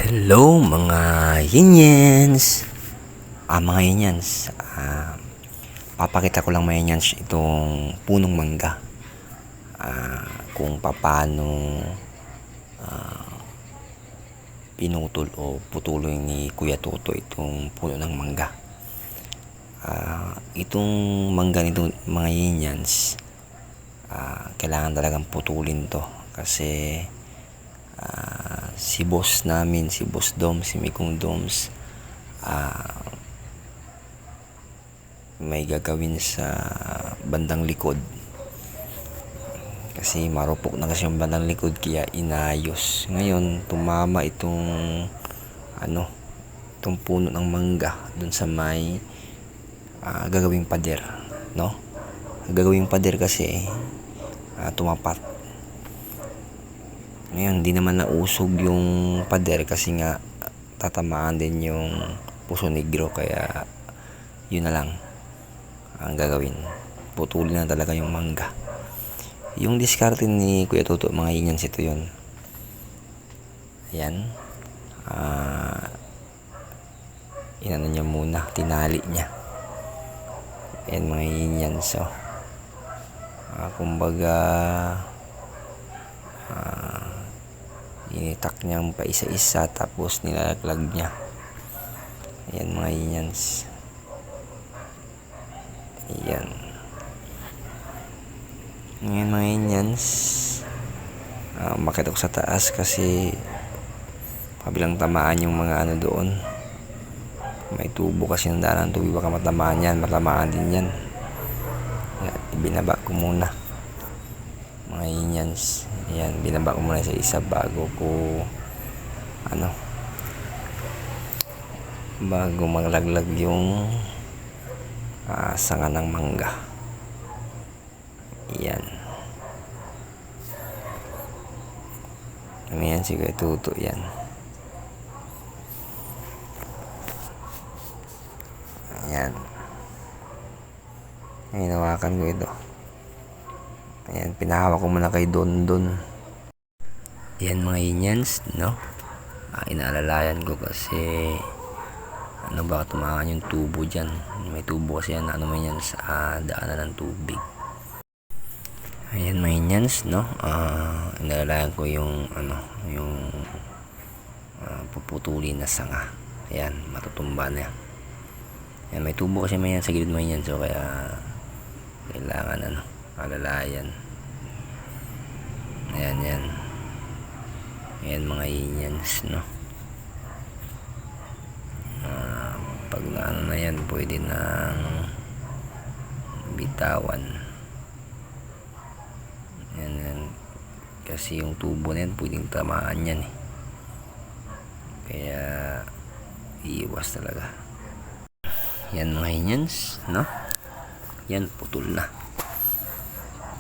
Hello mga Yinyens. Mga Yinyens, papakita ko lang mga Yinyens itong punong mangga. Kung paano pinutol o putuloy ni Kuya Toto itong puno ng mangga. Itong mangga nito mga Yinyens, kailangan talagang putulin to kasi si boss namin, si Boss Dom, si Mikong Doms, may gagawin sa bandang likod kasi marupok na kasi yung bandang likod kaya inayos. Ngayon tumama itong itong puno ng mangga dun sa may gagawing pader, no? Gagawing pader kasi tumapat. Ngayon, hindi naman nausog yung pader kasi nga tatamaan din yung puso negro, kaya yun na lang ang gagawin. Putulin na talaga yung mangga. Yung diskarte ni Kuya Toto, mga Yinyens, ito yun. Ayan. Inano niya muna, tinali niya. Ayan mga Yinyens. So, kumbaga initak niyang pa isa-isa tapos nilalaglag niya. Ayan mga Yinyens. Ayan. Ngayon mga Yinyens, umakyat ako sa taas kasi kabilang tamaan yung mga doon. May tubo kasi ng daan ng tubig, baka matamaan yan, matamaan din yan. Ayan, ibinaba ko muna mga Yinyens. Ayan, binaba ko muna sa isa bago ko bago maglaglag yung sanga ng mangga. Ayan. Ayan, sige, tuto yan. Ayan. Hinawakan ko ito. Ayan, pinahawak ko muna kay Don. Ayan mga Yinyens, no? Inaalalayan ko kasi baka tumakan yung tubo dyan. May tubo kasi yan, mo yan sa daanan ng tubig. Ayan mga Yinyens, no? Inaalalayan ko yung yung puputulin na sanga. Ayan, matutumba na yan. Ayan, may tubo kasi may yan sa gilid mga Yinyens, so kaya kailangan alalayan. Ayan mga Yinyens, no? Pag na yan, pwede nang bitawan. Ayan. Kasi yung tubo na yan pwedeng tamaan yan kaya iiwas talaga. Yan mga Yinyens, no? Yan, putol na.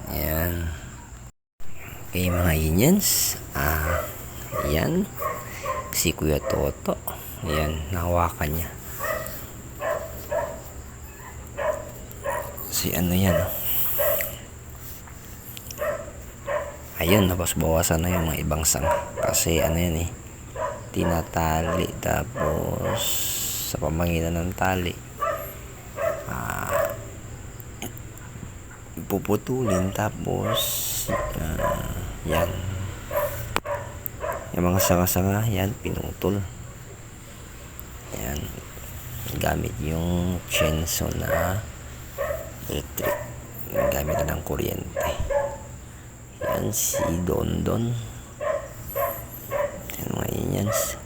Ayan. Okay mga Yinyens, yan si Kuya Toto. Ayan, nahawakan niya si yan. Ayun, bawasan na yung mga ibang sanga kasi yan tinatali, tapos sa pamagitan ng tali puputulin, tapos yan yung mga sanga-sanga yan pinutol. Yan, gamit yung chainsaw na electric, gamit na ng kuryente. Yan si Don. Yan mga Yinyens.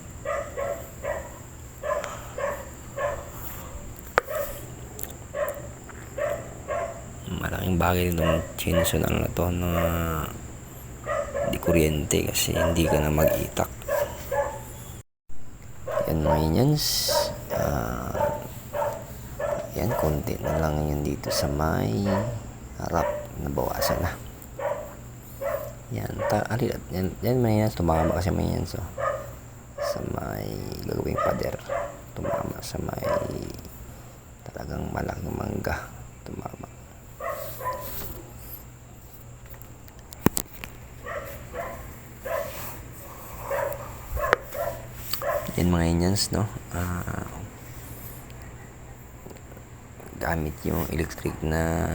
Malaking bagay nitong chainsaw na to na di kuryente kasi hindi ka na mag-itak. Yan mga Yinyens. Yan, konti na lang yun dito sa may harap, nabawasan na. Yan, yan may Yinyens, tumama kasi may Yinyens, so sa may gagawing pader, tumama sa may talagang malaking mangga, tumama. Yan mga Indians, no? Gamit yung electric na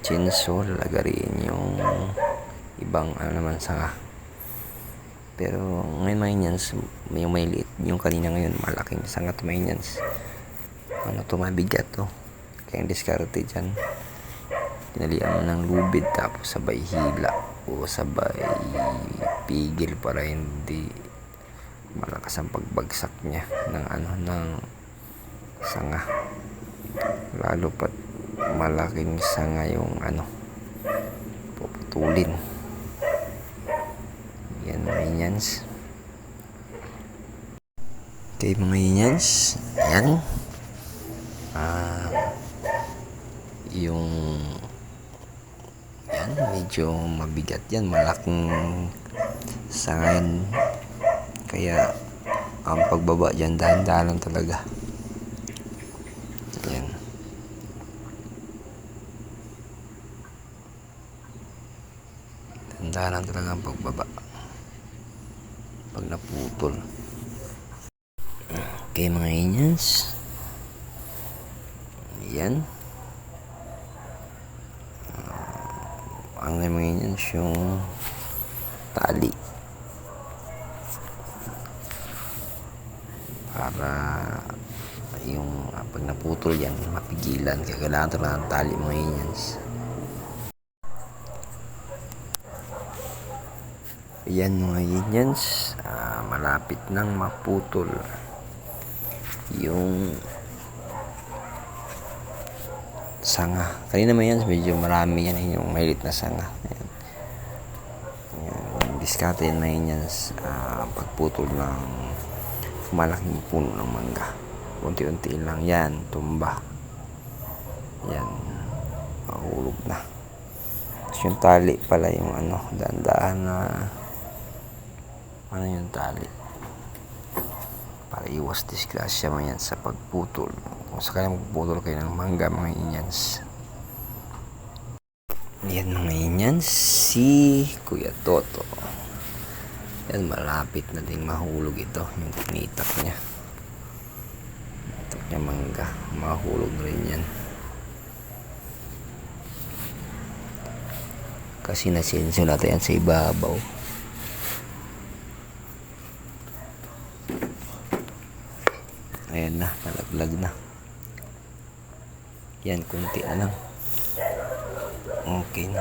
chainsaw, lalagarin yung ibang naman sanga. Pero ngayon mga Indians, yung may liit, yung kanina ngayon malaking sanga to mga Indians. Mabigat to. Kaya yung diskarte dyan, tinalian mo ng lubid tapos sabay hila o sabay pigil para hindi malakas ang pagbagsak niya ng sanga, lalo pat malaking sanga yung puputulin. Yan mga Indians. Okay mga Indians, yan yung yan medyo mabigat yan, malaking sanga yan, kaya ang pagbaba dyan dahan-dahan talaga. Yan, dahan-dahan talaga ang pagbaba pag naputol. Okay mga Indians, yan ang mga Indians yung tali para yung pag naputol yan mapigilan, kaya kailangan talaga ng tali mga Indians. Yan mga Indians, malapit nang maputol yung sanga. Kanina naman yan, medyo marami yan, yung maliit na sanga. Ayan. Yung diskarte yan mga Indians, pagputol ng malaking puno ng mangga, unti-unti lang yan tumba, yan mahulog na. Tapos yung tali pala yung dahan-dahan na yung tali para iwas disgrasya mga yan sa pagputol. Kung sakali magpuputol kayo ng mangga mga Indians. Yan mga Indians, si Kuya Toto. Yan, malapit na ding mahulog ito, yung tinitak niya. Tinitak niya mangga, mahulog rin yan. Kasi nasenso natin yan sa ibabaw. Ayan na, nalaglag na. Yan, kunti na lang. Okay na.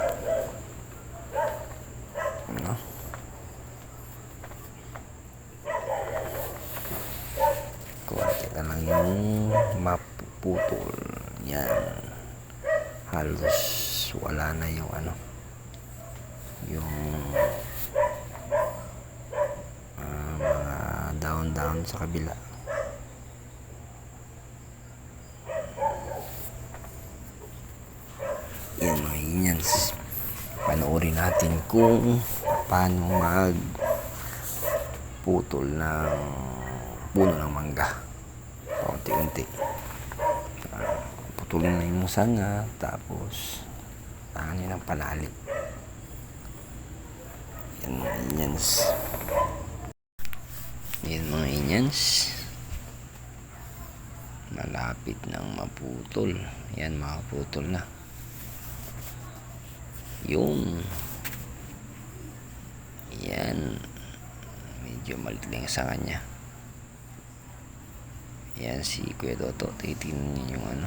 Kunti na lang yung mapuputol. Yan. Halos wala na yung yung mga down sa kabila. Yan mga Indians, panoorin natin kung paano magputol ng puno ng mangga paunti-unti. Putulin na yung sanga, tapos tangan ng palali. Yan mga Indians. Yan mga Indians, malapit nang maputol. Yan, maputol na yung yan, medyo malit lang sa kanya. Yan si Kuya Toto, titignan niyo yung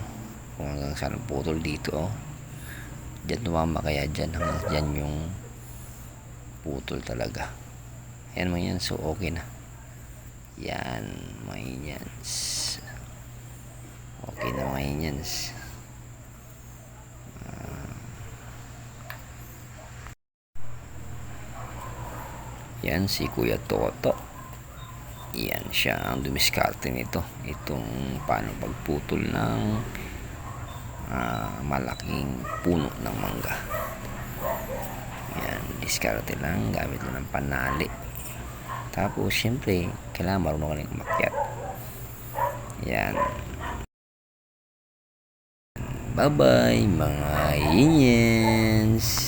kung hanggang saan putol dito. Diyan tumama, kaya dyan hanggang dyan yung putol talaga. Yan mga yan, so okay na. Yan mga yan, okay na mga yan. Yan si Kuya Toto. Yan siya ang dumiskarte nito. Itong paano pagputol ng malaking puno ng mangga. Yan, diskarte lang, gamit lang ng panali. Tapos syempre kailangan marunong ka rin umakyat. Yan. Bye bye mga Indians.